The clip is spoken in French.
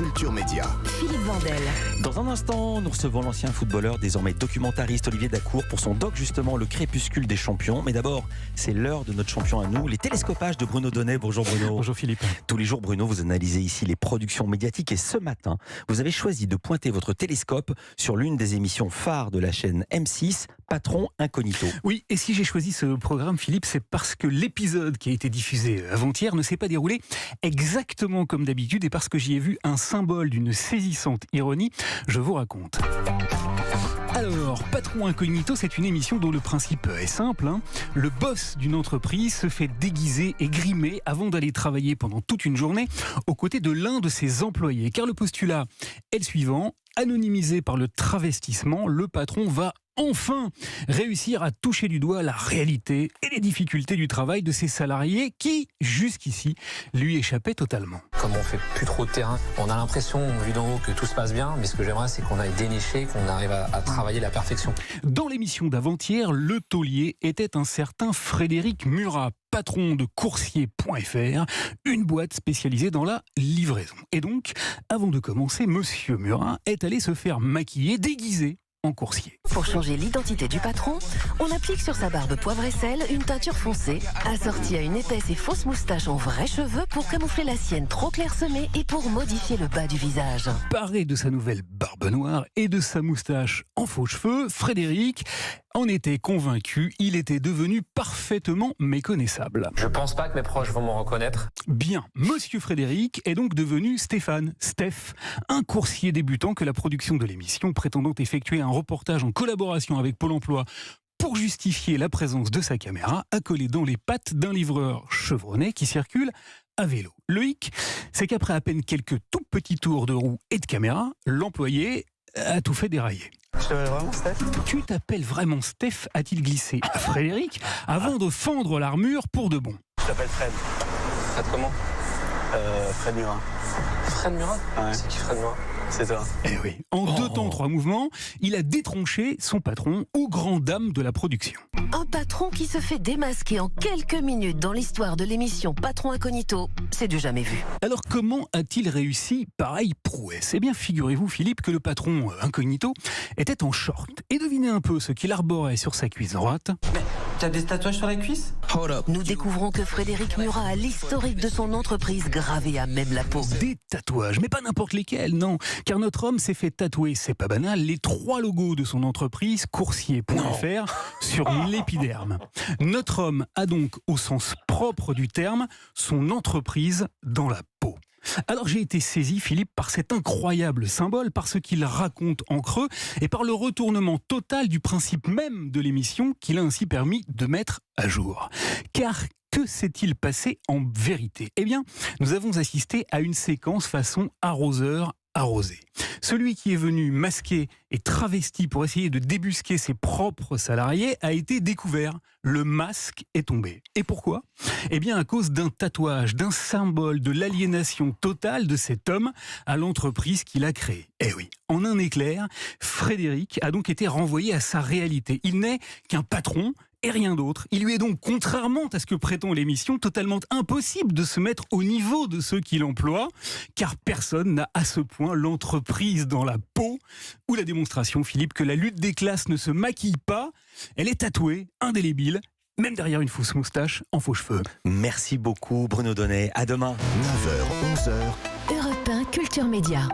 Culture Média. Philippe Vandel. Dans un instant, nous recevons l'ancien footballeur, désormais documentariste Olivier Dacour pour son doc justement Le Crépuscule des champions. Mais d'abord, c'est l'heure de notre champion à nous, les télescopages de Bruno Donnet. Bonjour Bruno. Bonjour Philippe. Tous les jours Bruno, vous analysez ici les productions médiatiques et ce matin, vous avez choisi de pointer votre télescope sur l'une des émissions phares de la chaîne M6, Patron Incognito. Oui, et si j'ai choisi ce programme Philippe, c'est parce que l'épisode qui a été diffusé avant-hier ne s'est pas déroulé exactement comme d'habitude et parce que j'y ai vu un symbole d'une saisissante ironie. Je vous raconte. Alors, Patron Incognito, c'est une émission dont le principe est simple. Le boss d'une entreprise se fait déguiser et grimer avant d'aller travailler pendant toute une journée aux côtés de l'un de ses employés. Car le postulat est le suivant. Anonymisé par le travestissement, le patron va enfin réussir à toucher du doigt la réalité et les difficultés du travail de ses salariés qui, jusqu'ici, lui échappaient totalement. Comme on fait plus trop de terrain, on a l'impression, vu d'en haut, que tout se passe bien, mais ce que j'aimerais, c'est qu'on aille dénicher, qu'on arrive à travailler la perfection. Dans l'émission d'avant-hier, le taulier était un certain Frédéric Murat, patron de coursier.fr, une boîte spécialisée dans la livraison. Et donc, avant de commencer, Monsieur Murat est allé se faire maquiller, déguisé en coursier. Pour changer l'identité du patron, on applique sur sa barbe poivre et sel une teinture foncée, assortie à une épaisse et fausse moustache en vrais cheveux pour camoufler la sienne trop clairsemée et pour modifier le bas du visage. Paré de sa nouvelle barbe noire et de sa moustache en faux cheveux, Frédéric en était convaincu, il était devenu parfaitement méconnaissable. Je pense pas que mes proches vont me reconnaître. Bien, Monsieur Frédéric est donc devenu Stéphane, Steph, un coursier débutant que la production de l'émission, prétendant effectuer un reportage en collaboration avec Pôle emploi pour justifier la présence de sa caméra, a collé dans les pattes d'un livreur chevronné qui circule à vélo. Le hic, c'est qu'après à peine quelques tout petits tours de roue et de caméra, l'employé a tout fait dérailler. Je t'appelle vraiment Steph ? Tu t'appelles vraiment Steph, a-t-il glissé à Frédéric avant de fendre l'armure pour de bon. Je t'appelle Fred. Fred comment ? Fred Murat. Fred Murat ? Ouais. C'est qui Fred Murat ? C'est toi. Eh oui, en 2 temps 3 mouvements, il a détronché son patron aux grandes dames de la production. Un patron qui se fait démasquer en quelques minutes dans l'histoire de l'émission Patron Incognito, c'est du jamais vu. Alors comment a-t-il réussi pareille prouesse ? Eh bien, figurez-vous Philippe que le patron Incognito était en short. Et devinez un peu ce qu'il arborait sur sa cuisse droite. Mais t'as des tatouages sur la cuisse ? Nous découvrons que Frédéric Murat a l'historique de son entreprise gravé à même la peau. Des tatouages, mais pas n'importe lesquels, non. Car notre homme s'est fait tatouer, c'est pas banal, les 3 logos de son entreprise, coursier.fr, sur l'épiderme. Notre homme a donc, au sens propre du terme, son entreprise dans la peau. Alors j'ai été saisi, Philippe, par cet incroyable symbole, par ce qu'il raconte en creux et par le retournement total du principe même de l'émission qu'il a ainsi permis de mettre à jour. Car que s'est-il passé en vérité ? Eh bien, nous avons assisté à une séquence façon arroseur arrosé. Celui qui est venu masqué et travesti pour essayer de débusquer ses propres salariés a été découvert. Le masque est tombé. Et pourquoi ? Eh bien à cause d'un tatouage, d'un symbole de l'aliénation totale de cet homme à l'entreprise qu'il a créée. Eh oui, en un éclair, Frédéric a donc été renvoyé à sa réalité. Il n'est qu'un patron et rien d'autre. Il lui est donc, contrairement à ce que prétend l'émission, totalement impossible de se mettre au niveau de ceux qui l'emploient, car personne n'a à ce point l'entreprise dans la peau, ou la démonstration, Philippe, que la lutte des classes ne se maquille pas, elle est tatouée, indélébile, même derrière une fausse moustache en faux cheveux. Merci beaucoup Bruno Donnet, à demain. 9h, 11h. Europe 1 Culture Média.